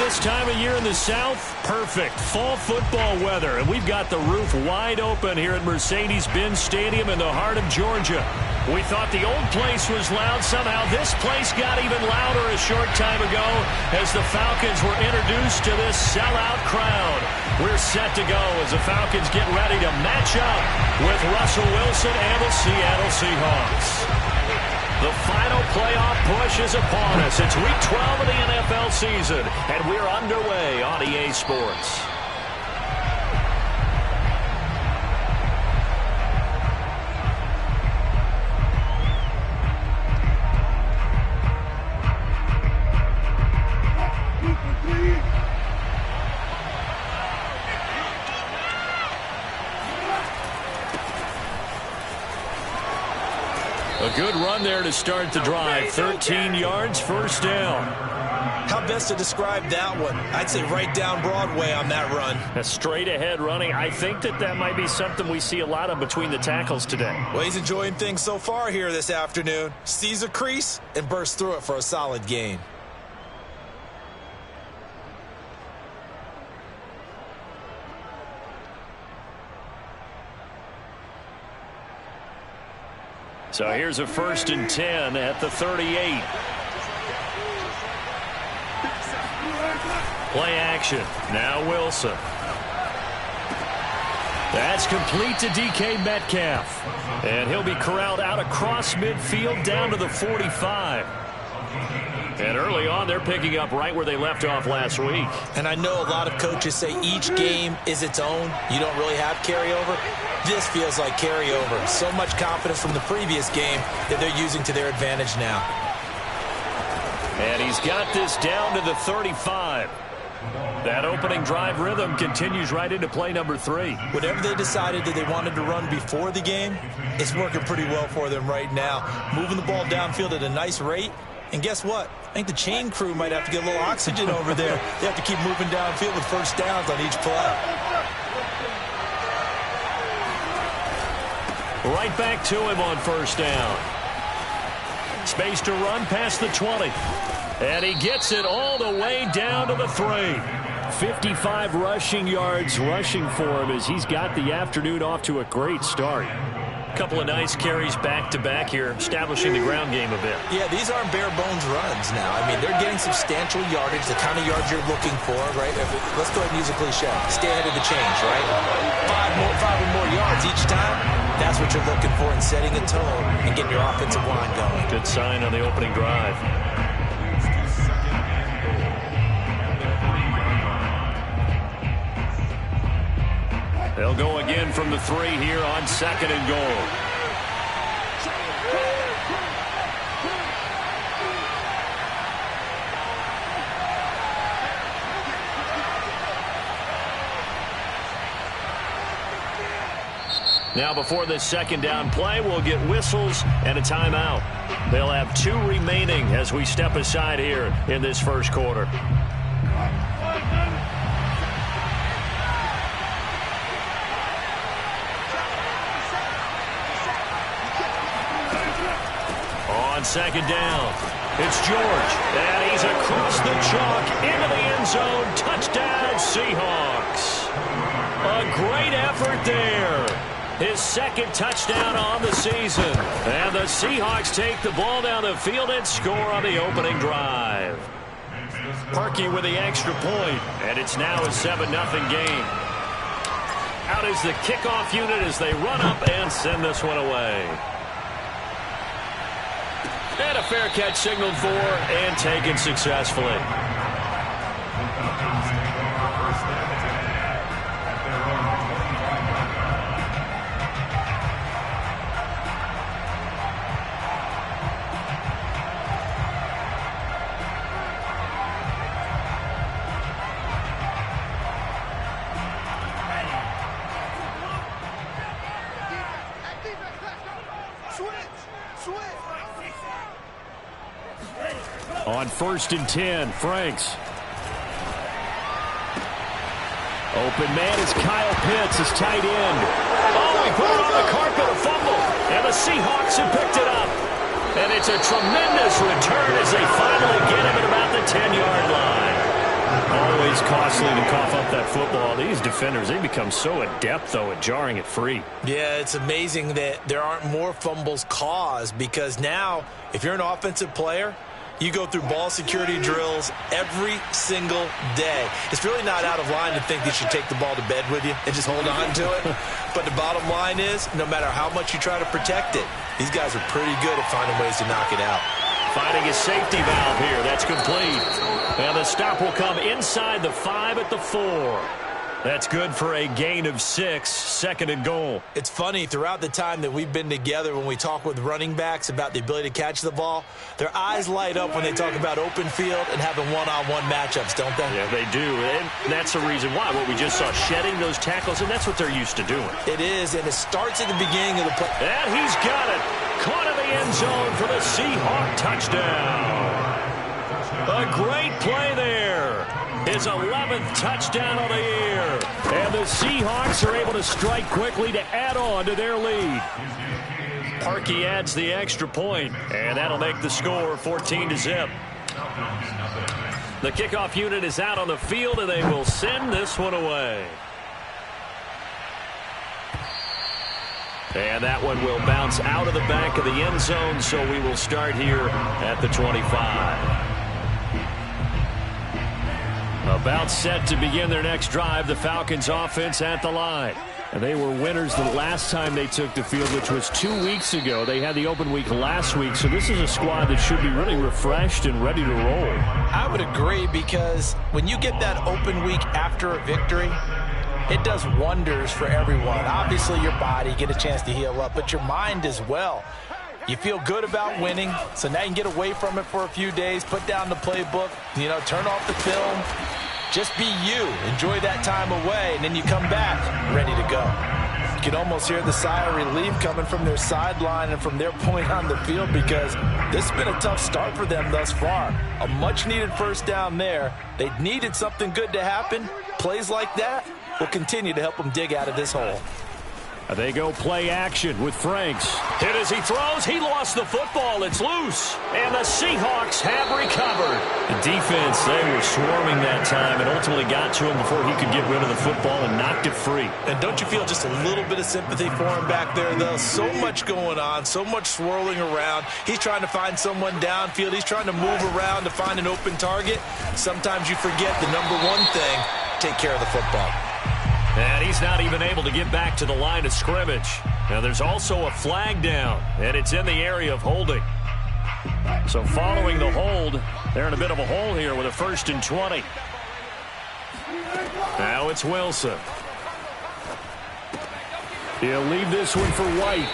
This time of year in the South, perfect fall football weather. And we've got the roof wide open here at Mercedes-Benz Stadium in the heart of Georgia. We thought the old place was loud. Somehow this place got even louder a short time ago as the Falcons were introduced to this sellout crowd. We're set to go as the Falcons get ready to match up with Russell Wilson and the Seattle Seahawks. The final playoff push is upon us. It's week 12 of the NFL season, and we're underway on EA Sports. A good run there to start the drive. 13 yards, first down. How best to describe that one? I'd say right down Broadway on that run. A straight ahead running. I think that might be something we see a lot of between the tackles today. Well, he's enjoying things so far here this afternoon. Sees a crease and bursts through it for a solid gain. So here's a 1st and 10 at the 38. Play action. Now Wilson. That's complete to DK Metcalf. And he'll be corralled out across midfield down to the 45. And early on, they're picking up right where they left off last week. And I know a lot of coaches say each game is its own. You don't really have carryover. This feels like carryover. So much confidence from the previous game that they're using to their advantage now. And he's got this down to the 35. That opening drive rhythm continues right into play number 3. Whatever they decided that they wanted to run before the game, it's working pretty well for them right now. Moving the ball downfield at a nice rate. And guess what? I think the chain crew might have to get a little oxygen over there. They have to keep moving downfield with first downs on each play. Right back to him on first down. Space to run past the 20. And he gets it all the way down to the 3. 55 rushing yards rushing for him as he's got the afternoon off to a great start. Couple of nice carries back-to-back here, establishing the ground game a bit. Yeah, these aren't bare-bones runs now. I mean, they're getting substantial yardage, the kind of yards you're looking for, right? Let's go ahead and use a cliche. Stay ahead of the change, right? Five or more yards each time. That's what you're looking for in setting a tone and getting your offensive line going. Good sign on the opening drive. They'll go again from the 3 here on 2nd and goal. Now before this 2nd down play, we'll get whistles and a timeout. They'll have 2 remaining as we step aside here in this first quarter. On 2nd down, it's George, and he's across the chalk into the end zone. Touchdown, Seahawks. A great effort there. His 2nd touchdown on the season. And the Seahawks take the ball down the field and score on the opening drive. Parkey with the extra point, and it's now a 7-0 game. Out is the kickoff unit as they run up and send this one away. And a fair catch signaled for and taken successfully. On 1st and 10, Franks. Open man is Kyle Pitts, his tight end. Oh, he put it on the carpet, a fumble. And the Seahawks have picked it up. And it's a tremendous return as they finally get him at about the 10-yard line. costly to cough up that football. These defenders, they become so adept, though, at jarring it free. Yeah, it's amazing that there aren't more fumbles caused, because now, if you're an offensive player, you go through ball security drills every single day. It's really not out of line to think you should take the ball to bed with you and just hold on to it. But the bottom line is, no matter how much you try to protect it, these guys are pretty good at finding ways to knock it out. Finding his safety valve here. That's complete. And the stop will come inside the 5 at the 4. That's good for a gain of 6, 2nd and goal. It's funny, throughout the time that we've been together, when we talk with running backs about the ability to catch the ball, their eyes light up when they talk about open field and having one-on-one matchups, don't they? Yeah, they do. And that's the reason why. What we just saw, shedding those tackles, and that's what they're used to doing. It is, and it starts at the beginning of the play. And he's got it. Caught in the end zone for the Seahawk touchdown. A great play there. His 11th touchdown of the year. And the Seahawks are able to strike quickly to add on to their lead. Parkey adds the extra point, and that'll make the score 14-0. The kickoff unit is out on the field, and they will send this one away. And that one will bounce out of the back of the end zone, so we will start here at the 25. About set to begin their next drive, the Falcons offense at the line. And they were winners the last time they took the field, which was 2 weeks ago. They had the open week last week, so this is a squad that should be really refreshed and ready to roll. I would agree, because when you get that open week after a victory, it does wonders for everyone. Obviously, your body, get a chance to heal up, but your mind as well. You feel good about winning, so now you can get away from it for a few days, put down the playbook, turn off the film. Just be you. Enjoy that time away, and then you come back ready to go. You can almost hear the sigh of relief coming from their sideline and from their point on the field, because this has been a tough start for them thus far. A much-needed first down there. They needed something good to happen. Plays like that will continue to help them dig out of this hole. They go play action with Franks. Hit as he throws. He lost the football. It's loose. And the Seahawks have recovered. The defense, they were swarming that time and ultimately got to him before he could get rid of the football and knocked it free. And don't you feel just a little bit of sympathy for him back there, though? So much going on, so much swirling around. He's trying to find someone downfield. He's trying to move around to find an open target. Sometimes you forget the number one thing, take care of the football. And he's not even able to get back to the line of scrimmage. Now there's also a flag down, and it's in the area of holding. So following the hold, they're in a bit of a hole here with a 1st and 20. Now it's Wilson. He'll leave this one for White.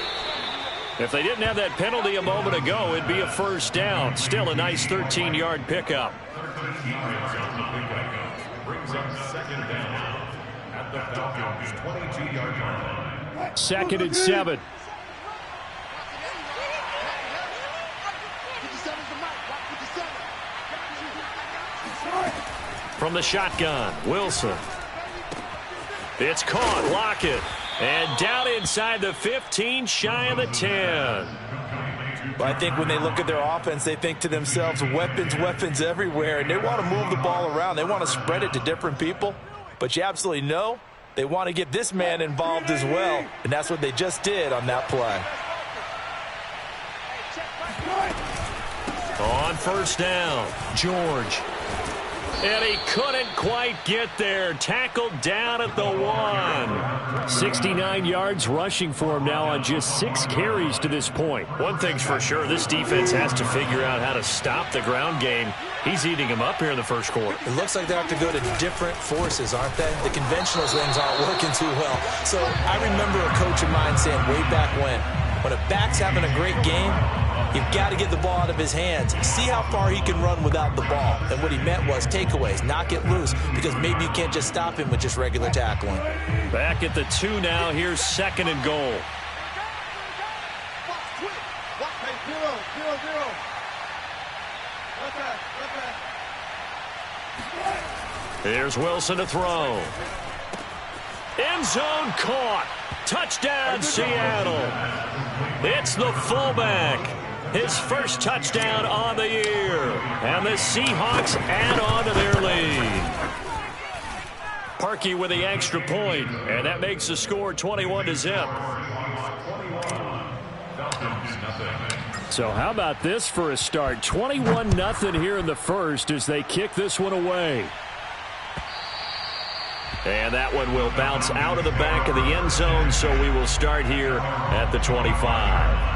If they didn't have that penalty a moment ago, it'd be a 1st down. Still a nice 13-yard pickup. Brings up 2nd down. The Falcons, 22-yard line. 2nd and 7. From the shotgun, Wilson. It's caught, Lockett. And down inside the 15, shy of the 10. But I think when they look at their offense, they think to themselves, weapons everywhere. And they want to move the ball around. They want to spread it to different people. But you absolutely know they want to get this man involved as well. And that's what they just did on that play. On 1st down, George. And he couldn't quite get there. Tackled down at the 1. 69 yards rushing for him now on just 6 carries to this point. One thing's for sure, this defense has to figure out how to stop the ground game. He's eating him up here in the first quarter. It looks like they have to go to different forces, aren't they? The conventional things aren't working too well. So I remember a coach of mine saying way back when a back's having a great game, you've got to get the ball out of his hands. See how far he can run without the ball. And what he meant was takeaways, knock it loose, because maybe you can't just stop him with just regular tackling. Back at the 2 now. Here's 2nd and goal. Here's Wilson to throw. End zone caught. Touchdown, Seattle. It's the fullback. His 1st touchdown on the year. And the Seahawks add on to their lead. Parkey with the extra point, and that makes the score 21-0. So how about this for a start? 21-0 here in the first as they kick this one away. And that one will bounce out of the back of the end zone, so we will start here at the 25.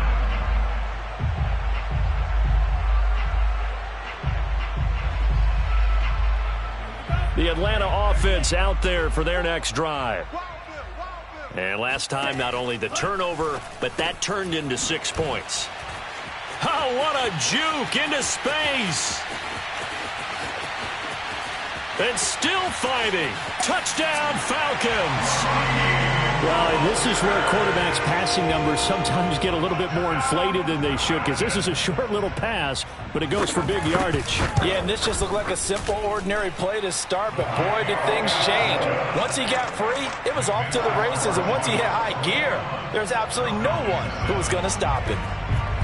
The Atlanta offense out there for their next drive. And last time, not only the turnover, but that turned into 6 points. Oh, what a juke into space. And still fighting. Touchdown, Falcons. Well, and this is where quarterbacks' passing numbers sometimes get a little bit more inflated than they should, because this is a short little pass, but it goes for big yardage. Yeah, and this just looked like a simple, ordinary play to start, but boy, did things change. Once he got free, it was off to the races, and once he hit high gear, there's absolutely no one who was going to stop him.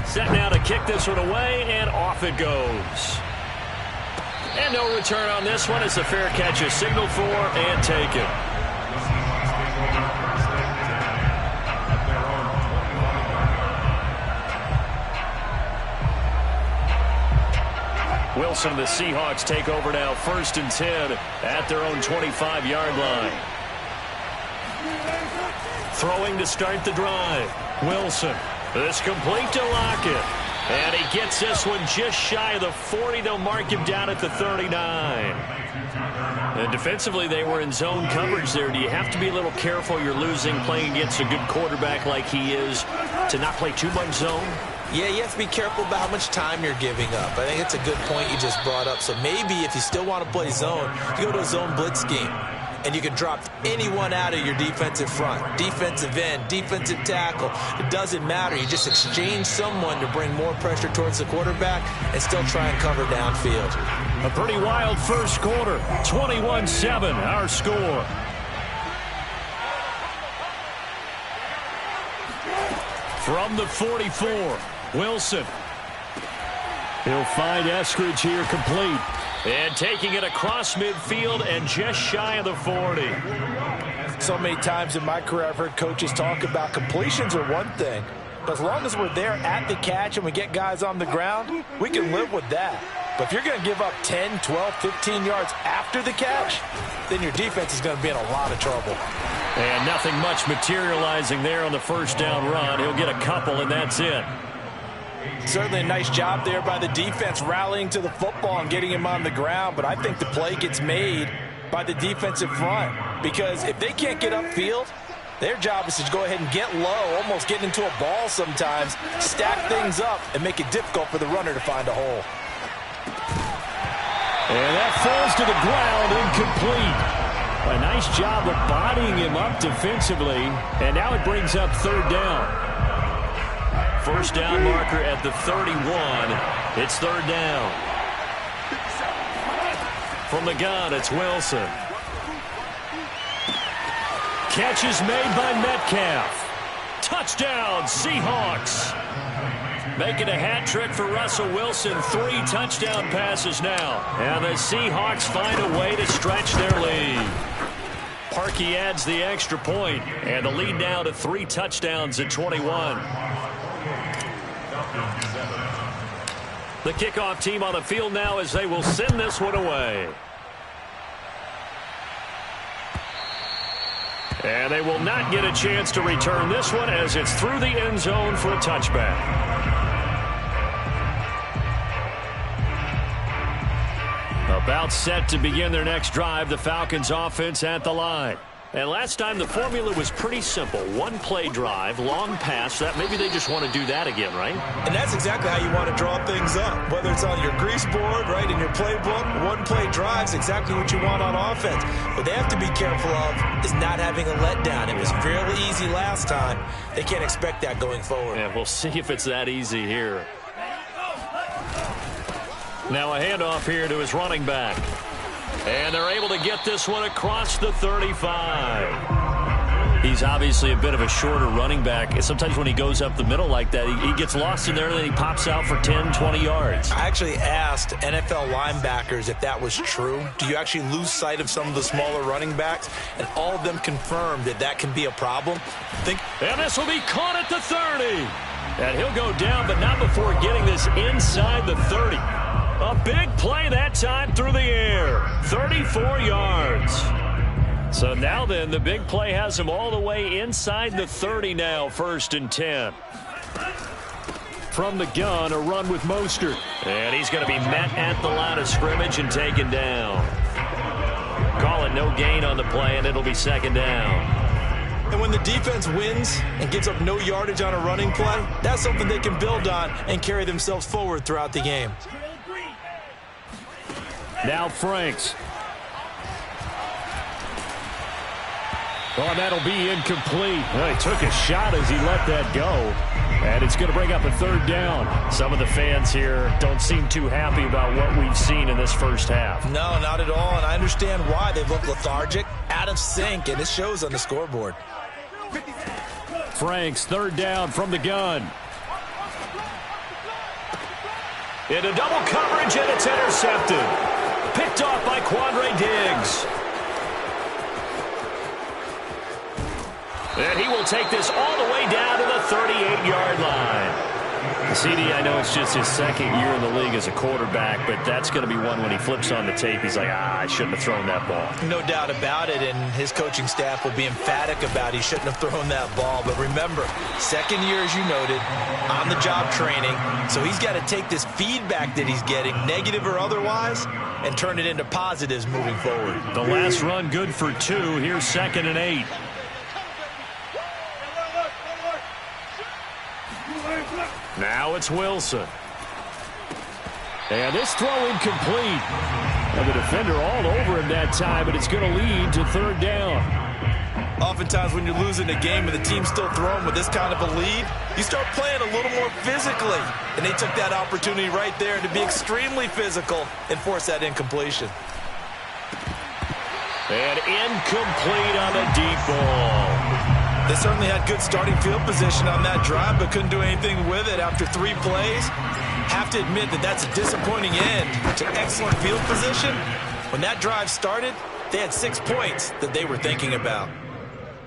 Set now to kick this one away, and off it goes. And no return on this one. It's a fair catch, a signal for, and taken. Wilson, the Seahawks take over now, 1st and 10 at their own 25-yard line. Throwing to start the drive. Wilson, this complete to Lockett. And he gets this one just shy of the 40. They'll mark him down at the 39. And defensively, they were in zone coverage there. Do you have to be a little careful? You're losing playing against a good quarterback like he is to not play too much zone? Yeah, you have to be careful about how much time you're giving up. I think it's a good point you just brought up. So maybe if you still want to play zone, you go to a zone blitz scheme. And you can drop anyone out of your defensive front. Defensive end, defensive tackle. It doesn't matter. You just exchange someone to bring more pressure towards the quarterback and still try and cover downfield. A pretty wild first quarter. 21-7, our score. From the 44, Wilson. He'll find Eskridge here complete. And taking it across midfield and just shy of the 40. So many times in my career I've heard coaches talk about completions are one thing. But as long as we're there at the catch and we get guys on the ground, we can live with that. But if you're going to give up 10, 12, 15 yards after the catch, then your defense is going to be in a lot of trouble. And nothing much materializing there on the first down run. He'll get a couple, and that's it. Certainly a nice job there by the defense rallying to the football and getting him on the ground, but I think the play gets made by the defensive front because if they can't get upfield, their job is to go ahead and get low, almost get into a ball sometimes, stack things up, and make it difficult for the runner to find a hole. And that falls to the ground, incomplete. A nice job of bodying him up defensively, and now it brings up 3rd down. First down marker at the 31. It's 3rd down. From the gun, it's Wilson. Catch is made by Metcalf. Touchdown, Seahawks. Making a hat trick for Russell Wilson. 3 touchdown passes now. And the Seahawks find a way to stretch their lead. Parkey adds the extra point, and the lead now to 3 touchdowns at 21. The kickoff team on the field now as they will send this one away. And they will not get a chance to return this one as it's through the end zone for a touchback. About set to begin their next drive, the Falcons offense at the line. And last time the formula was pretty simple. 1-play drive, long pass. That maybe they just want to do that again, right? And that's exactly how you want to draw things up. Whether it's on your grease board, right, in your playbook, 1-play drive is exactly what you want on offense. What they have to be careful of is not having a letdown. It was fairly easy last time. They can't expect that going forward. Yeah, we'll see if it's that easy here. Now a handoff here to his running back. And they're able to get this one across the 35. He's obviously a bit of a shorter running back. Sometimes when he goes up the middle like that, he gets lost in there, and then he pops out for 10, 20 yards. I actually asked NFL linebackers if that was true. Do you actually lose sight of some of the smaller running backs? And all of them confirmed that that can be a problem. And this will be caught at the 30. And he'll go down, but not before getting this inside the 30. A big play that time through the air. 34 yards. So now then, the big play has him all the way inside the 30 now, 1st and 10. From the gun, a run with Mostert. And he's going to be met at the line of scrimmage and taken down. Call it no gain on the play, and it'll be 2nd down. And when the defense wins and gives up no yardage on a running play, that's something they can build on and carry themselves forward throughout the game. Now Franks. Oh, that'll be incomplete. Well, he took a shot as he let that go. And it's going to bring up a 3rd down. Some of the fans here don't seem too happy about what we've seen in this first half. No, not at all. And I understand why. They look lethargic, out of sync, and it shows on the scoreboard. Franks, 3rd down from the gun. Into double coverage, and it's intercepted. Picked off by Quandre Diggs. And he will take this all the way down to the 38-yard line. CD, I know it's just his 2nd year in the league as a quarterback, but that's going to be one when he flips on the tape. He's like, I shouldn't have thrown that ball. No doubt about it, and his coaching staff will be emphatic about he shouldn't have thrown that ball. But remember, 2nd year, as you noted, on-the-job training, so he's got to take this feedback that he's getting, negative or otherwise, and turn it into positives moving forward. The last run good for 2. Here's 2nd and 8. Now it's Wilson. And this throw incomplete. And the defender all over him that time, but it's going to lead to 3rd down. Oftentimes when you're losing a game and the team's still throwing with this kind of a lead, you start playing a little more physically. And they took that opportunity right there to be extremely physical and force that incompletion. And incomplete on the deep ball. They certainly had good starting field position on that drive, but couldn't do anything with it after 3 plays. Have to admit that that's a disappointing end to excellent field position. When that drive started, they had 6 points that they were thinking about.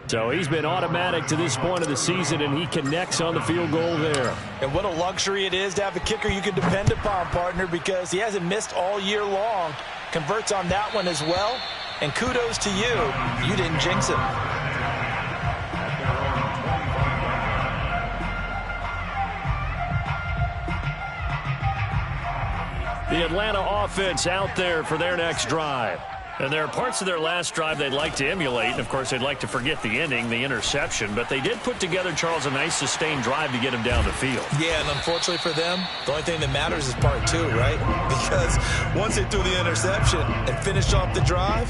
So he's been automatic to this point of the season, and he connects on the field goal there. And what a luxury it is to have a kicker you can depend upon, partner, because he hasn't missed all year long. Converts on that one as well. And kudos to you. You didn't jinx him. The Atlanta offense out there for their next drive. And there are parts of their last drive they'd like to emulate. And, of course, they'd like to forget the ending, the interception. But they did put together, Charles, a nice sustained drive to get him down the field. Yeah, and unfortunately for them, the only thing that matters is part 2, right? Because once they threw the interception and finished off the drive,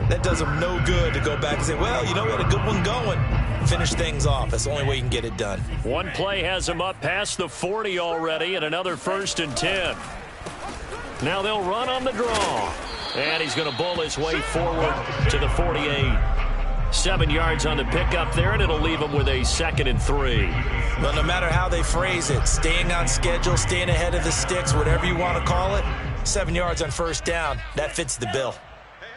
that does them no good to go back and say, well, you know, we had a good one going. Finish things off. That's the only way you can get it done. One play has him up past the 40 already, and another 1st and 10. Now they'll run on the draw. And he's going to bull his way forward to the 48. 7 yards on the pickup there, and it'll leave him with a 2nd and 3. Well, no matter how they phrase it, staying on schedule, staying ahead of the sticks, whatever you want to call it, 7 yards on 1st down, that fits the bill. Hey,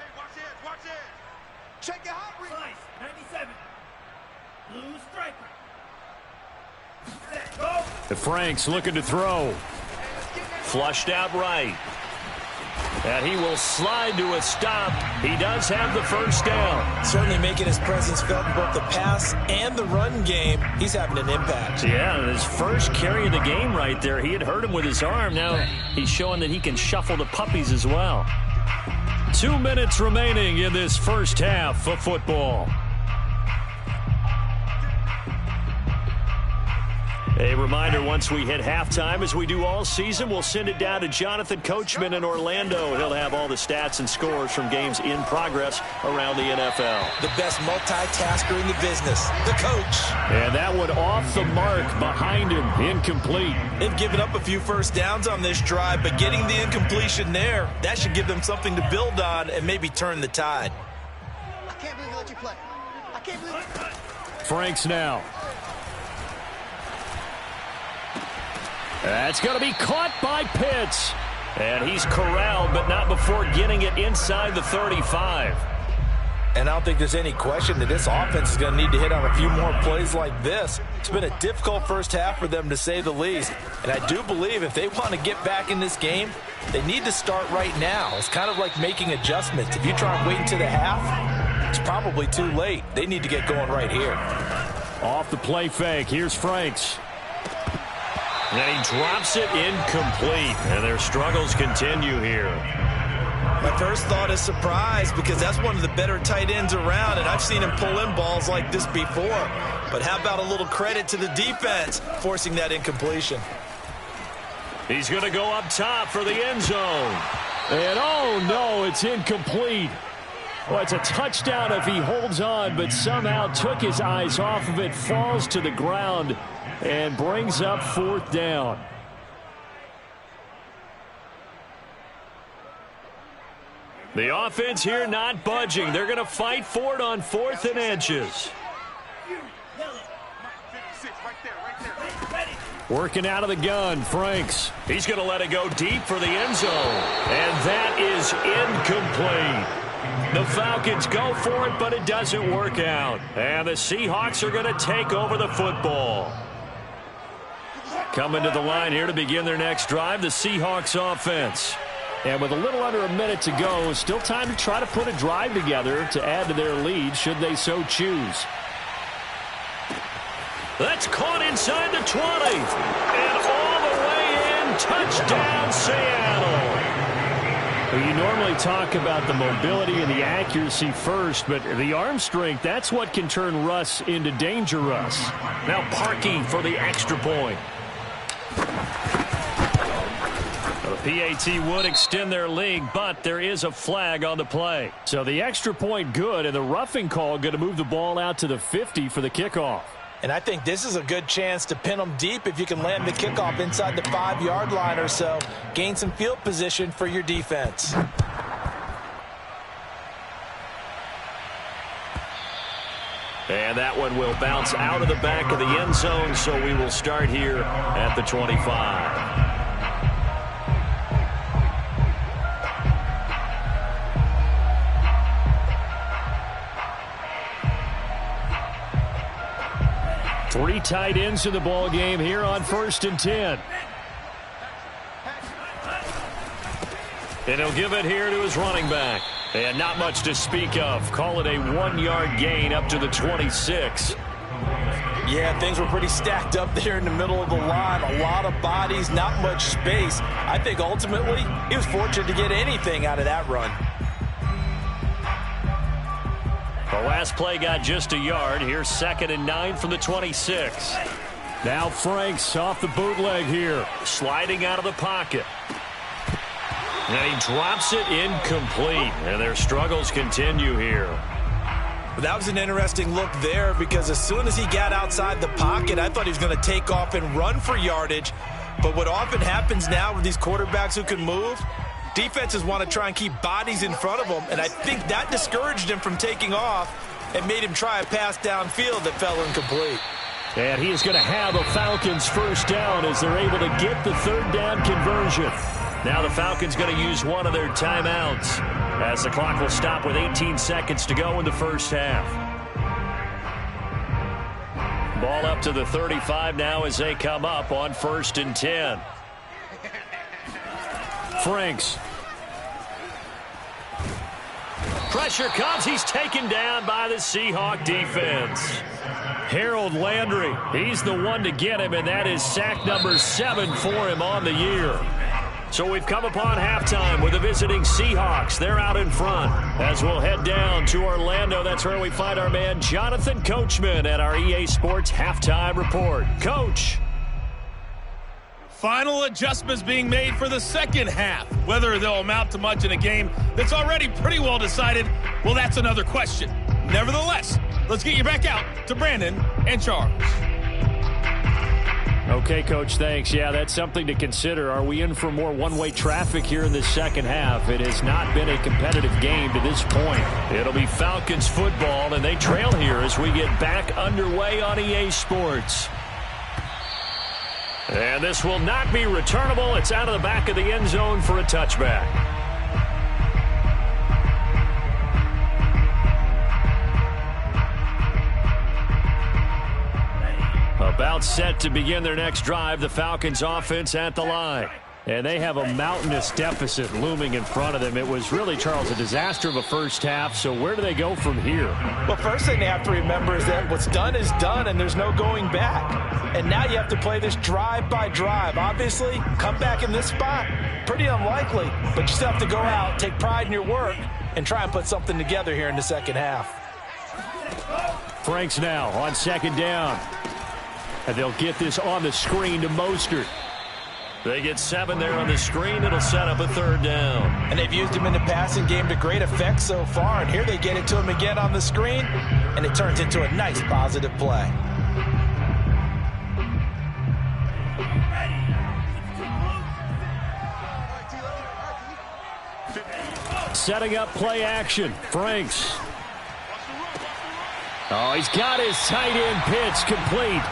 watch it. Check your hot read. 97. Blue striker. Go. The Franks looking to throw. Flushed out right. And he will slide to a stop. He does have the 1st down. Certainly making his presence felt in both the pass and the run game. He's having an impact. Yeah, his first carry of the game right there. He had hurt him with his arm. Now he's showing that he can shuffle the puppies as well. 2 minutes remaining in this first half of football. A reminder, once we hit halftime, as we do all season, we'll send it down to Jonathan Coachman in Orlando. He'll have all the stats and scores from games in progress around the NFL. The best multitasker in the business, the coach. And that one off the mark behind him, incomplete. They've given up a few 1st downs on this drive, but getting the incompletion there, that should give them something to build on and maybe turn the tide. I can't believe you let you play. I Franks now. That's going to be caught by Pitts. And he's corralled, but not before getting it inside the 35. And I don't think there's any question that this offense is going to need to hit on a few more plays like this. It's been a difficult first half for them, to say the least. And I do believe if they want to get back in this game, they need to start right now. It's kind of like making adjustments. If you try and wait until the half, it's probably too late. They need to get going right here. Off the play fake, here's Franks. And he drops it incomplete. And their struggles continue here. My first thought is surprise, because that's one of the better tight ends around, and I've seen him pull in balls like this before. But how about a little credit to the defense forcing that incompletion? He's going to go up top for the end zone. And oh no, it's incomplete. Well, it's a touchdown if he holds on, but somehow took his eyes off of it, falls to the ground, and brings up 4th down. The offense here not budging. They're going to fight for it on 4th and inches. Working out of the gun, Franks. He's going to let it go deep for the end zone. And that is incomplete. The Falcons go for it, but it doesn't work out. And the Seahawks are going to take over the football. Coming to the line here to begin their next drive, the Seahawks offense. And with a little under a minute to go, still time to try to put a drive together to add to their lead should they so choose. That's caught inside the 20. And all the way in, touchdown Seattle. Well, you normally talk about the mobility and the accuracy first, but the arm strength, that's what can turn Russ into Danger Russ. Now Parkey for the extra point. The PAT would extend their lead, but there is a flag on the play. So the extra point good, and the roughing call going to move the ball out to the 50 for the kickoff. And I think this is a good chance to pin them deep if you can land the kickoff inside the 5-yard line or so. Gain some field position for your defense. And that one will bounce out of the back of the end zone, so we will start here at the 25. Three tight ends in the ball game here on 1st and 10. And he'll give it here to his running back. And not much to speak of. Call it a 1-yard gain up to the 26. Yeah, things were pretty stacked up there in the middle of the line. A lot of bodies, not much space. I think ultimately he was fortunate to get anything out of that run. The last play got just a yard. Here's 2nd and 9 from the 26. Now Franks off the bootleg here. Sliding out of the pocket. And he drops it incomplete. And their struggles continue here. That was an interesting look there, because as soon as he got outside the pocket, I thought he was going to take off and run for yardage. But what often happens now with these quarterbacks who can move, defenses want to try and keep bodies in front of them, and I think that discouraged him from taking off and made him try a pass downfield that fell incomplete. And he is going to have a Falcons 1st down as they're able to get the 3rd down conversion. Now the Falcons going to use one of their timeouts as the clock will stop with 18 seconds to go in the first half. Ball up to the 35 now as they come up on 1st and 10. Franks. Pressure comes. He's taken down by the Seahawk defense. Harold Landry, he's the one to get him, and that is sack number 7 for him on the year. So we've come upon halftime with the visiting Seahawks. They're out in front. As we'll head down to Orlando, that's where we find our man Jonathan Coachman at our EA Sports Halftime Report. Coach. Final adjustments being made for the second half. Whether they'll amount to much in a game that's already pretty well decided, well, that's another question. Nevertheless, let's get you back out to Brandon and Charles. Okay, Coach, thanks. Yeah, that's something to consider. Are we in for more one-way traffic here in the second half? It has not been a competitive game to this point. It'll be Falcons football, and they trail here as we get back underway on EA Sports. And this will not be returnable. It's out of the back of the end zone for a touchback. About set to begin their next drive, the Falcons offense at the line. And they have a mountainous deficit looming in front of them. It was really, Charles, a disaster of a first half. So where do they go from here? Well, first thing they have to remember is that what's done is done, and there's no going back. And now you have to play this drive by drive. Obviously, come back in this spot, pretty unlikely. But you still have to go out, take pride in your work, and try and put something together here in the second half. Franks now on second down. And they'll get this on the screen to Mostert. They get 7 there on the screen. It'll set up a third down. And they've used him in the passing game to great effect so far. And here they get it to him again on the screen. And it turns into a nice positive play. Setting up play action. Franks. Oh, he's got his tight end pitch complete.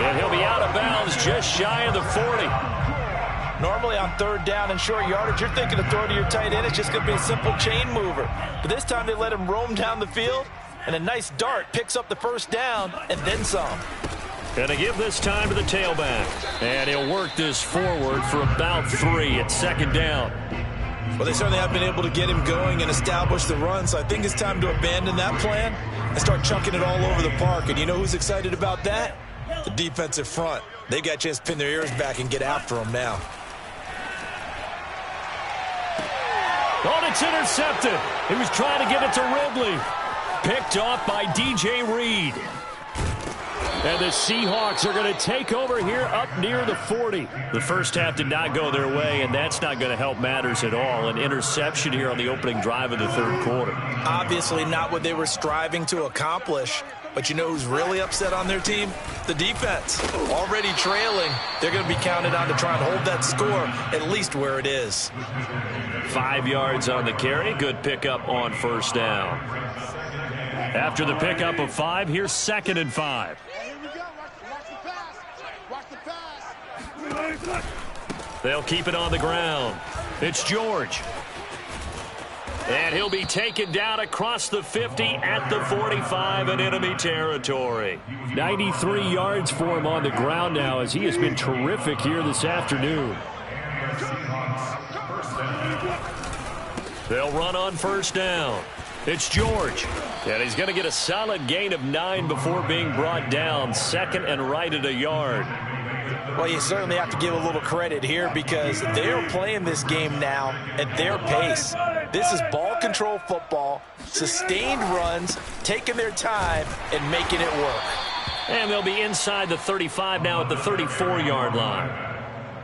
And he'll be out of bounds just shy of the 40. Normally on third down and short yardage, you're thinking to throw to your tight end. It's just going to be a simple chain mover. But this time they let him roam down the field. And a nice dart picks up the first down and then some. Going to give this time to the tailback. And he'll work this forward for about 3 at second down. Well, they certainly have been able to get him going and establish the run. So I think it's time to abandon that plan and start chunking it all over the park. And you know who's excited about that? The defensive front. They got a chance to pin their ears back and get after him now. Oh, it's intercepted. He was trying to get it to Ridley. Picked off by D.J. Reed. And the Seahawks are going to take over here up near the 40. The first half did not go their way, and that's not going to help matters at all. An interception here on the opening drive of the third quarter. Obviously not what they were striving to accomplish. But you know who's really upset on their team? The defense. Already trailing. They're going to be counted on to try and hold that score at least where it is. 5 yards on the carry. Good pickup on first down. After the pickup of 5, here's 2nd and 5. Here we go. Watch the pass. Watch the pass. They'll keep it on the ground. It's George. And he'll be taken down across the 50 at the 45 in enemy territory. 93 yards for him on the ground now as he has been terrific here this afternoon. They'll run on first down. It's George. And he's going to get a solid gain of 9 before being brought down. 2nd and right at a yard. Well, you certainly have to give a little credit here because they're playing this game now at their pace. This is ball control football, sustained runs, taking their time, and making it work. And they'll be inside the 35 now at the 34-yard line.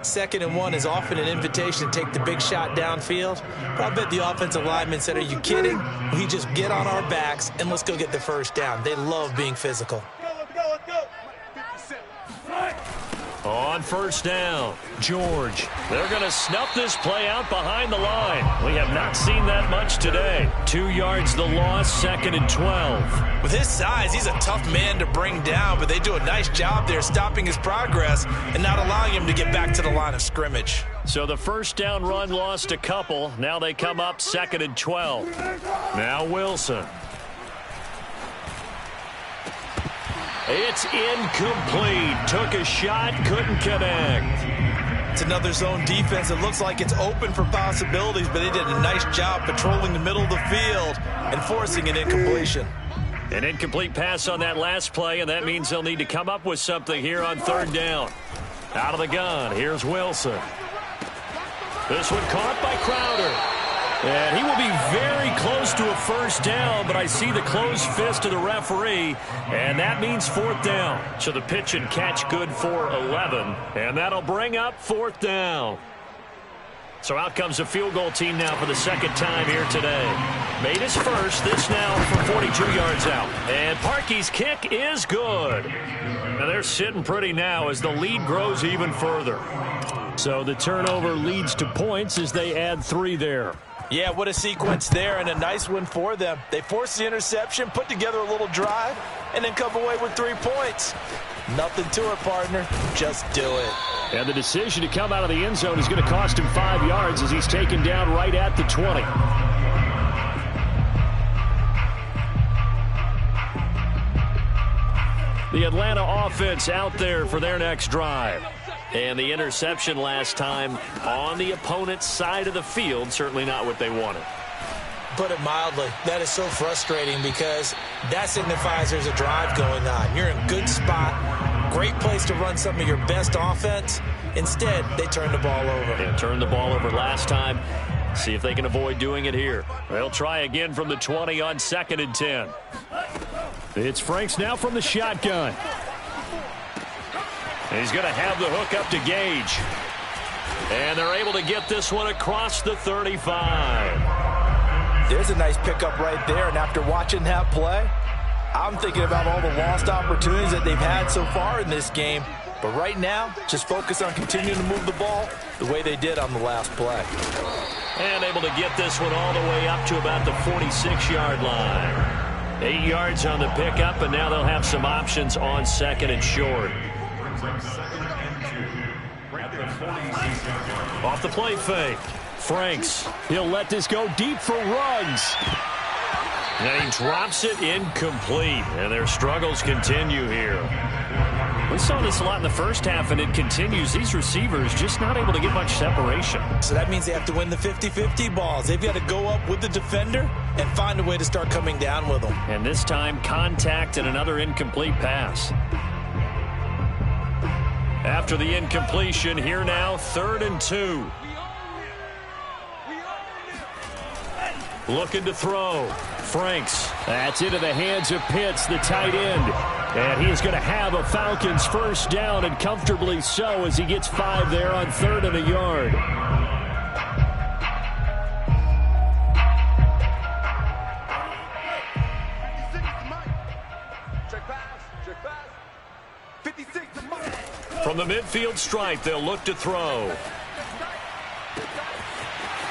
2nd and 1 is often an invitation to take the big shot downfield. But I bet the offensive lineman said, are you kidding? We just get on our backs and let's go get the first down. They love being physical. Let's go. On first down, George. They're going to snuff this play out behind the line. We have not seen that much today. 2 yards the loss, 2nd and 12. With his size, he's a tough man to bring down, but they do a nice job there stopping his progress and not allowing him to get back to the line of scrimmage. So the first down run lost a couple. Now they come up 2nd and 12. Now Wilson. It's incomplete. Took a shot, couldn't connect. It's another zone defense. It looks like it's open for possibilities, but they did a nice job patrolling the middle of the field and forcing an incompletion. An incomplete pass on that last play, and that means they'll need to come up with something here on third down. Out of the gun, here's Wilson. This one caught by Crowder. And he will be very close to a first down, but I see the closed fist of the referee, and that means 4th down. So the pitch and catch good for 11, and that'll bring up 4th down. So out comes a field goal team now for the second time here today. Made his first. This now from 42 yards out. And Parkey's kick is good. Now they're sitting pretty now as the lead grows even further. So the turnover leads to points as they add 3 there. Yeah, what a sequence there, and a nice one for them. They forced the interception, put together a little drive, and then come away with 3 points. Nothing to it, partner. Just do it. And the decision to come out of the end zone is going to cost him 5 yards as he's taken down right at the 20. The Atlanta offense out there for their next drive. And the interception last time on the opponent's side of the field, certainly not what they wanted. Put it mildly, that is so frustrating because that signifies there's a drive going on. You're in a good spot, great place to run some of your best offense. Instead, they turn the ball over. Yeah, turned the ball over last time. See if they can avoid doing it here. They'll try again from the 20 on 2nd and 10. It's Franks now from the shotgun. He's going to have the hook up to Gage. And they're able to get this one across the 35. There's a nice pickup right there, and after watching that play, I'm thinking about all the lost opportunities that they've had so far in this game. But right now, just focus on continuing to move the ball the way they did on the last play. And able to get this one all the way up to about the 46-yard line. 8 yards on the pickup, and now they'll have some options on 2nd and short. Off the play fake. Franks. He'll let this go deep for Ruggs. And he drops it incomplete. And their struggles continue here. We saw this a lot in the first half, and it continues. These receivers just not able to get much separation. So that means they have to win the 50-50 balls. They've got to go up with the defender and find a way to start coming down with them. And this time, contact and another incomplete pass. After the incompletion, here now, 3rd and 2. Looking to throw. Franks. That's into the hands of Pitts, the tight end. And he's going to have a Falcons first down, and comfortably so, as he gets 5 there on 3rd and a yard. From the midfield stripe, they'll look to throw.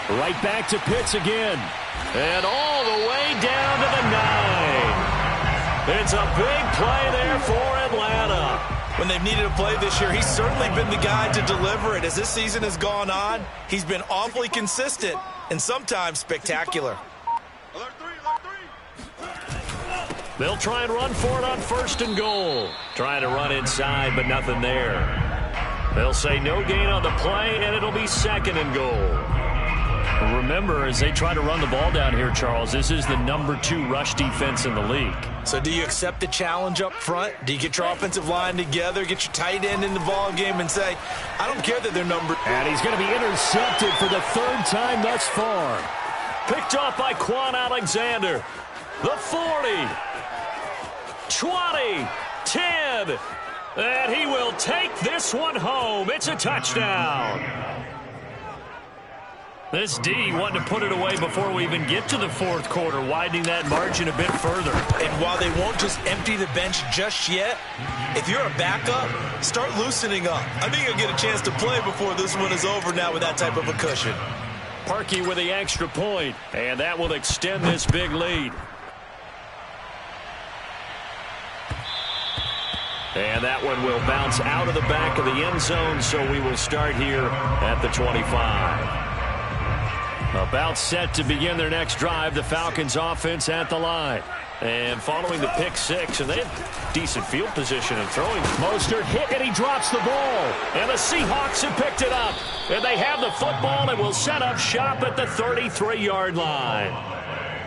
Right back to Pitts again. And all the way down to the 9. It's a big play there for Atlanta. When they've needed a play this year, he's certainly been the guy to deliver it. As this season has gone on, he's been awfully consistent and sometimes spectacular. They'll try and run for it on 1st and goal. Trying to run inside, but nothing there. They'll say no gain on the play, and it'll be 2nd and goal. Remember, as they try to run the ball down here, Charles, this is the number 2 rush defense in the league. So do you accept the challenge up front? Do you get your offensive line together, get your tight end in the ball game, and say, I don't care that they're number... And he's going to be intercepted for the 3rd time thus far. Picked off by Quan Alexander. The 40. 20. 10. And he will take this one home. It's a touchdown. This D wanting to put it away before we even get to the 4th quarter, widening that margin a bit further. And while they won't just empty the bench just yet, if you're a backup, start loosening up. I think you'll get a chance to play before this one is over now with that type of a cushion. Parkey with the extra point, and that will extend this big lead. And that one will bounce out of the back of the end zone, so we will start here at the 25. About set to begin their next drive, the Falcons offense at the line. And following the pick 6, and they have decent field position and throwing. Mostert hit, and he drops the ball. And the Seahawks have picked it up. And they have the football and will set up shop at the 33-yard line.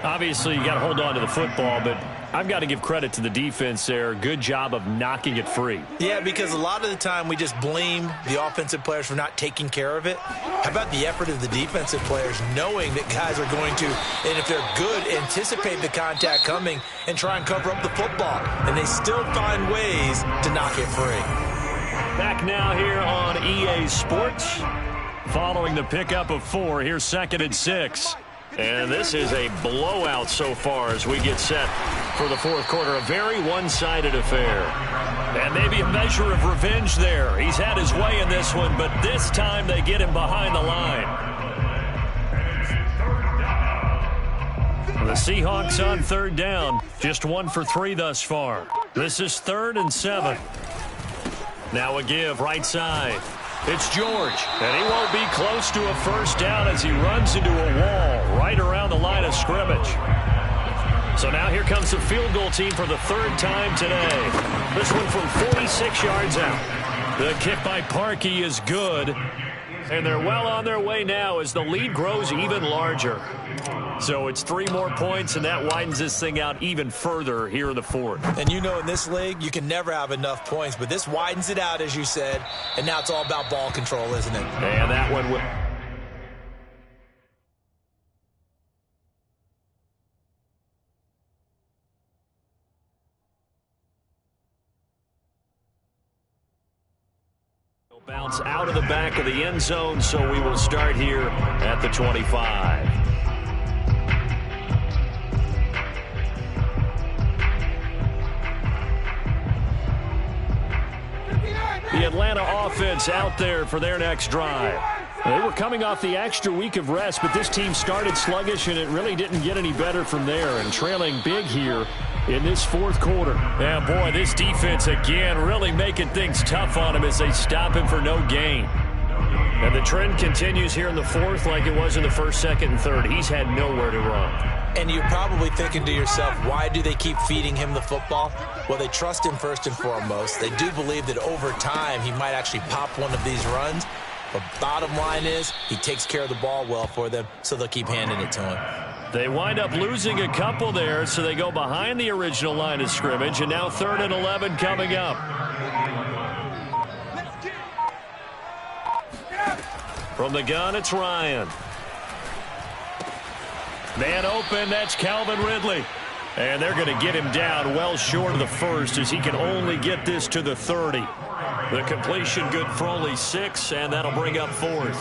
Obviously, you got to hold on to the football, but I've got to give credit to the defense there. Good job of knocking it free. Yeah, because a lot of the time we just blame the offensive players for not taking care of it. How about the effort of the defensive players knowing that guys are going to, and if they're good, anticipate the contact coming and try and cover up the football. And they still find ways to knock it free. Back now here on EA Sports. Following the pickup of 4, here's 2nd and 6. And this is a blowout so far as we get set for the fourth quarter. A very one-sided affair. And maybe a measure of revenge there. He's had his way in this one, but this time they get him behind the line. The Seahawks on 3rd down. Just 1 for 3 thus far. This is 3rd and 7. Now a give right side. It's George, and he won't be close to a first down as he runs into a wall right around the line of scrimmage. So now here comes the field goal team for the 3rd time today. This one from 46 yards out. The kick by Parkey is good, and they're well on their way now as the lead grows even larger. So it's 3 more points, and that widens this thing out even further here in the 4th. And you know in this league, you can never have enough points, but this widens it out, as you said, and now it's all about ball control, isn't it? And that one will... bounce out of the back of the end zone, so we will start here at the 25. The Atlanta offense out there for their next drive. They were coming off the extra week of rest, but this team started sluggish, and it really didn't get any better from there, and trailing big here in this 4th quarter. Yeah, boy, this defense again really making things tough on him as they stop him for no gain. And the trend continues here in the 4th like it was in the 1st, 2nd, and 3rd. He's had nowhere to run. And you're probably thinking to yourself, why do they keep feeding him the football? Well, they trust him first and foremost. They do believe that over time he might actually pop one of these runs. But bottom line is he takes care of the ball well for them, so they'll keep handing it to him. They wind up losing a couple there, so they go behind the original line of scrimmage, and now 3rd and 11 coming up. From the gun, it's Ryan. Man open, that's Calvin Ridley. And they're going to get him down well short of the 1st as he can only get this to the 30. The completion good for only 6, and that'll bring up 4th.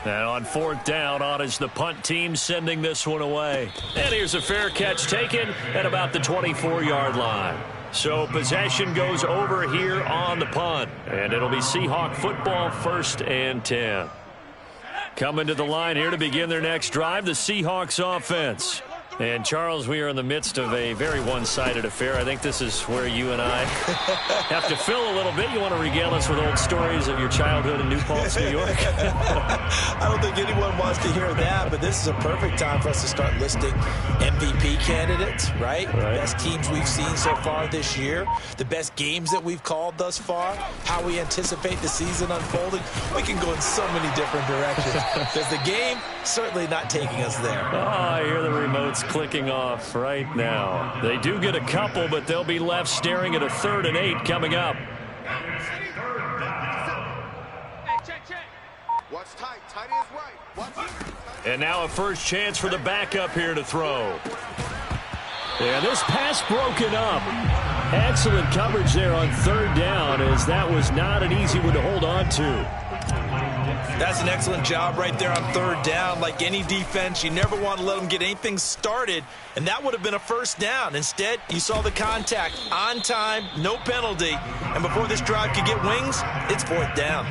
And on 4th down, on is the punt team sending this one away. And here's a fair catch taken at about the 24-yard line. So possession goes over here on the punt. And it'll be Seahawk football, 1st and 10. Coming to the line here to begin their next drive, the Seahawks offense. And, Charles, we are in the midst of a very one-sided affair. I think this is where you and I have to fill a little bit. You want to regale us with old stories of your childhood in New Paltz, New York? I don't think anyone wants to hear that, but this is a perfect time for us to start listing MVP candidates, right? Best teams we've seen so far this year, the best games that we've called thus far, how we anticipate the season unfolding. We can go in so many different directions. Because the game, certainly not taking us there. Oh, I hear the remotes clicking off right now. They do get a couple, but they'll be left staring at a 3rd and 8 coming up. And now a first chance for the backup here to throw. And this pass broken up. Excellent coverage there on 3rd down, as that was not an easy one to hold on to. That's an excellent job right there on 3rd down. Like any defense, you never want to let them get anything started, and that would have been a first down. Instead, you saw the contact on time, no penalty, and before this drive could get wings, it's 4th down.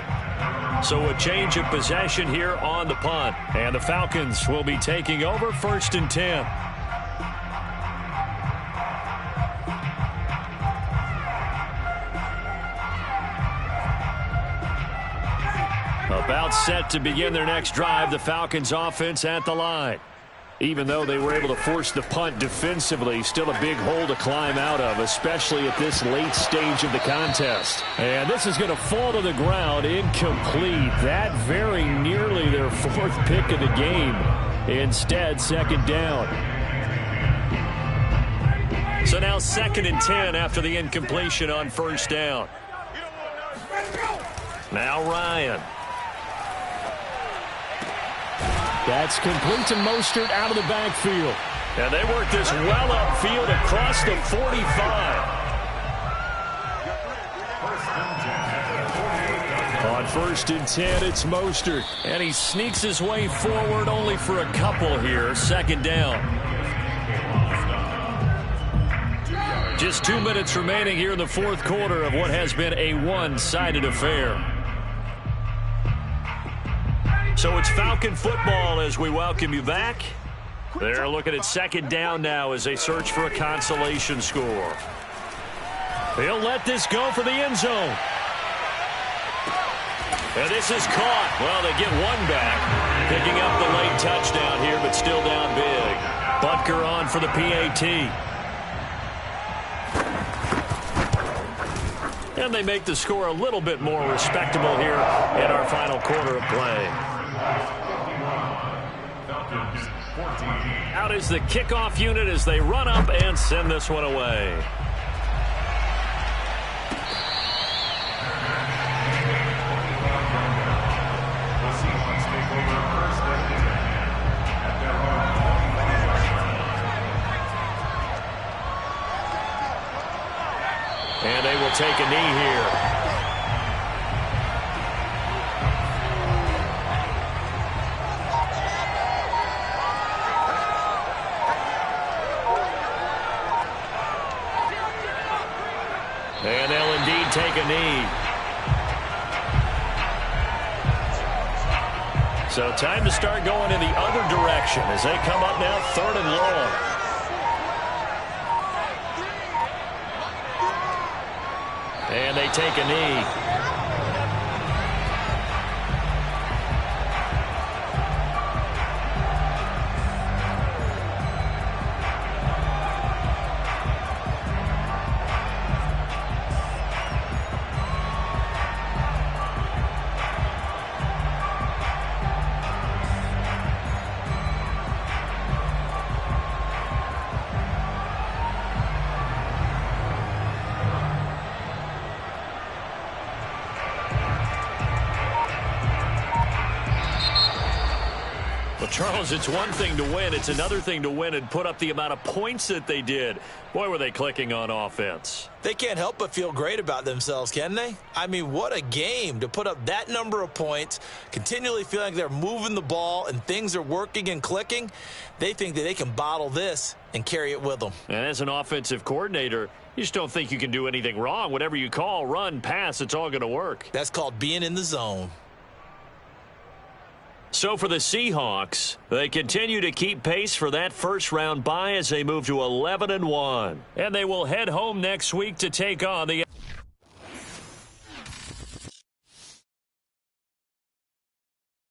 So a change of possession here on the punt, and the Falcons will be taking over 1st and 10. About set to begin their next drive, the Falcons offense at the line. Even though they were able to force the punt defensively, still a big hole to climb out of, especially at this late stage of the contest. And this is going to fall to the ground, incomplete. That very nearly their 4th pick of the game. Instead, 2nd down. So now 2nd and 10 after the incompletion on 1st down. Now Ryan. That's complete to Mostert out of the backfield. And they work this well upfield across the 45. 1st and 10, it's Mostert. And he sneaks his way forward only for a couple here. 2nd down. Just 2 minutes remaining here in the 4th quarter of what has been a one-sided affair. So it's Falcon football as we welcome you back. They're looking at 2nd down now as they search for a consolation score. He'll let this go for the end zone. And this is caught. Well, they get one back. Picking up the late touchdown here, but still down big. Butker on for the PAT. And they make the score a little bit more respectable here in our final quarter of play. Out is the kickoff unit as they run up and send this one away. And they will take a knee here. And they'll indeed take a knee. So time to start going in the other direction as they come up now 3rd and long. And they take a knee. Charles, it's one thing to win. It's another thing to win and put up the amount of points that they did. Boy, were they clicking on offense. They can't help but feel great about themselves, can they? I mean, what a game to put up that number of points, continually feeling like they're moving the ball and things are working and clicking. They think that they can bottle this and carry it with them. And as an offensive coordinator, you just don't think you can do anything wrong. Whatever you call, run, pass, it's all going to work. That's called being in the zone. So for the Seahawks, they continue to keep pace for that first-round bye as they move to 11-1. And they will head home next week to take on the